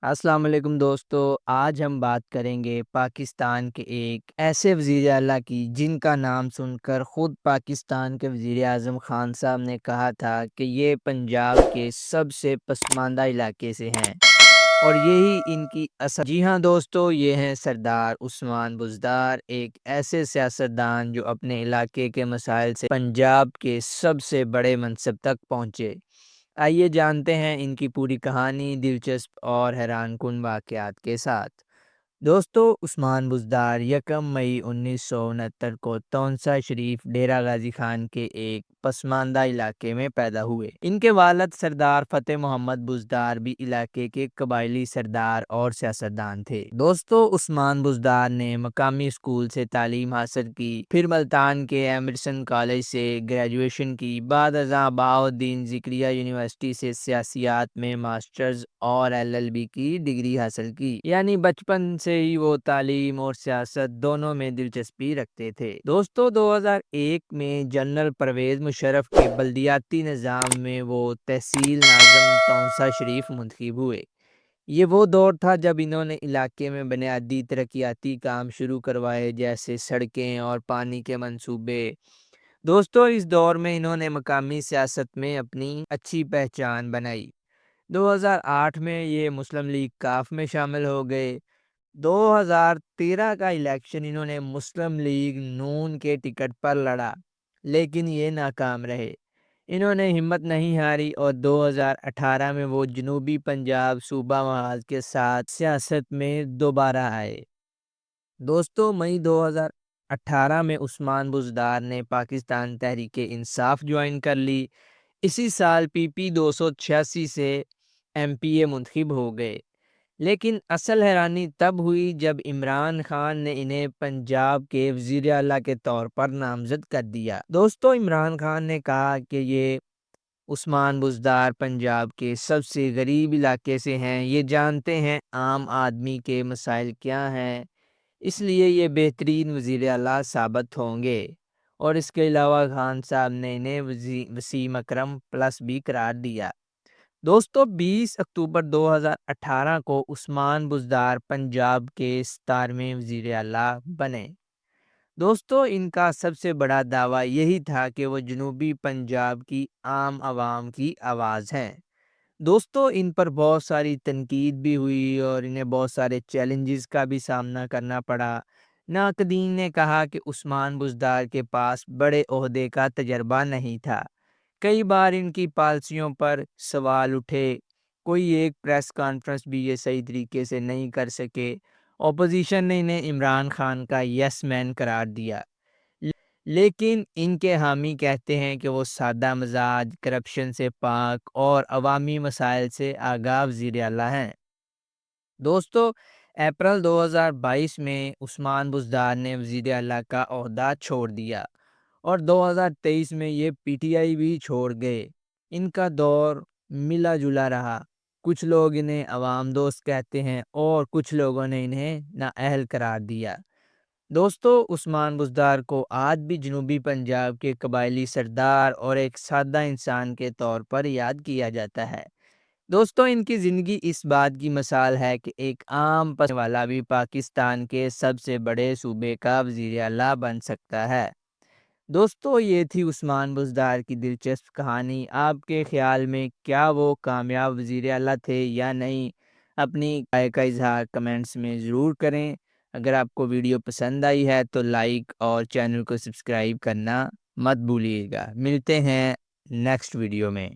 السلام علیکم دوستو، آج ہم بات کریں گے پاکستان کے ایک ایسے وزیر اعلیٰ کی جن کا نام سن کر خود پاکستان کے وزیر اعظم خان صاحب نے کہا تھا کہ یہ پنجاب کے سب سے پسماندہ علاقے سے ہیں اور یہی ان کی اصل۔ جی ہاں دوستو، یہ ہیں سردار عثمان بزدار، ایک ایسے سیاستدان جو اپنے علاقے کے مسائل سے پنجاب کے سب سے بڑے منصب تک پہنچے۔ آئیے جانتے ہیں ان کی پوری کہانی دلچسپ اور حیران کن واقعات کے ساتھ۔ دوستو، عثمان بزدار 1 مئی 1969 کو تونسا شریف ڈیرہ غازی خان کے ایک پسماندہ علاقے میں پیدا ہوئے۔ ان کے والد سردار فتح محمد بزدار بھی علاقے کے قبائلی سردار اور سیاستدان تھے۔ دوستو، عثمان بزدار نے مقامی اسکول سے تعلیم حاصل کی، پھر ملتان کے ایمرسن کالج سے گریجویشن کی، بعد ازاں بہاؤالدین زکریا یونیورسٹی سے سیاسیات میں ماسٹرز اور LLB کی ڈگری حاصل کی۔ یعنی بچپن سے ہی وہ تعلیم اور سیاست دونوں میں دلچسپی رکھتے تھے۔ دوستو، 2001 میں جنرل پرویز مشرف کے بلدیاتی نظام میں وہ تحصیل ناظم تونسا شریف منتخب ہوئے۔ یہ وہ دور تھا جب انہوں نے علاقے میں بنیادی ترقیاتی کام شروع کروائے، جیسے سڑکیں اور پانی کے منصوبے۔ دوستو، اس دور میں انہوں نے مقامی سیاست میں اپنی اچھی پہچان بنائی۔ 2008 میں یہ مسلم لیگ کاف میں شامل ہو گئے۔ 2013 کا الیکشن انہوں نے مسلم لیگ نون کے ٹکٹ پر لڑا، لیکن یہ ناکام رہے۔ انہوں نے ہمت نہیں ہاری اور 2018 میں وہ جنوبی پنجاب صوبہ محاذ کے ساتھ سیاست میں دوبارہ آئے۔ دوستو، مئی 2018 میں عثمان بزدار نے پاکستان تحریک انصاف جوائن کر لی۔ اسی سال PP 286 سے MPA منتخب ہو گئے، لیکن اصل حیرانی تب ہوئی جب عمران خان نے انہیں پنجاب کے وزیر اعلیٰ کے طور پر نامزد کر دیا۔ دوستو، عمران خان نے کہا کہ یہ عثمان بزدار پنجاب کے سب سے غریب علاقے سے ہیں، یہ جانتے ہیں عام آدمی کے مسائل کیا ہیں، اس لیے یہ بہترین وزیر اعلیٰ ثابت ہوں گے۔ اور اس کے علاوہ خان صاحب نے انہیں وسیم اکرم پلس بھی قرار دیا۔ دوستو، 20 اکتوبر 2018 کو عثمان بزدار پنجاب کے 17ویں وزیر اعلیٰ بنے۔ دوستو، ان کا سب سے بڑا دعویٰ یہی تھا کہ وہ جنوبی پنجاب کی عام عوام کی آواز ہیں۔ دوستو، ان پر بہت ساری تنقید بھی ہوئی اور انہیں بہت سارے چیلنجز کا بھی سامنا کرنا پڑا۔ ناقدین نے کہا کہ عثمان بزدار کے پاس بڑے عہدے کا تجربہ نہیں تھا۔ کئی بار ان کی پالیسیوں پر سوال اٹھے، کوئی ایک پریس کانفرنس بھی یہ صحیح طریقے سے نہیں کر سکے۔ اپوزیشن نے انہیں عمران خان کا یس مین قرار دیا، لیکن ان کے حامی کہتے ہیں کہ وہ سادہ مزاج، کرپشن سے پاک اور عوامی مسائل سے آگاہ وزیر اعلیٰ ہیں۔ دوستو، اپریل 2022 میں عثمان بزدار نے وزیر اعلیٰ کا عہدہ چھوڑ دیا اور 2023 میں یہ PTI بھی چھوڑ گئے۔ ان کا دور ملا جلا رہا، کچھ لوگ انہیں عوام دوست کہتے ہیں اور کچھ لوگوں نے انہیں نااہل قرار دیا۔ دوستو، عثمان بزدار کو آج بھی جنوبی پنجاب کے قبائلی سردار اور ایک سادہ انسان کے طور پر یاد کیا جاتا ہے۔ دوستو، ان کی زندگی اس بات کی مثال ہے کہ ایک عام پسند والا بھی پاکستان کے سب سے بڑے صوبے کا وزیر اعلیٰ بن سکتا ہے۔ دوستو، یہ تھی عثمان بزدار کی دلچسپ کہانی۔ آپ کے خیال میں کیا وہ کامیاب وزیر اعلیٰ تھے یا نہیں؟ اپنی رائے کا اظہار کمنٹس میں ضرور کریں۔ اگر آپ کو ویڈیو پسند آئی ہے تو لائک اور چینل کو سبسکرائب کرنا مت بھولیے گا۔ ملتے ہیں نیکسٹ ویڈیو میں۔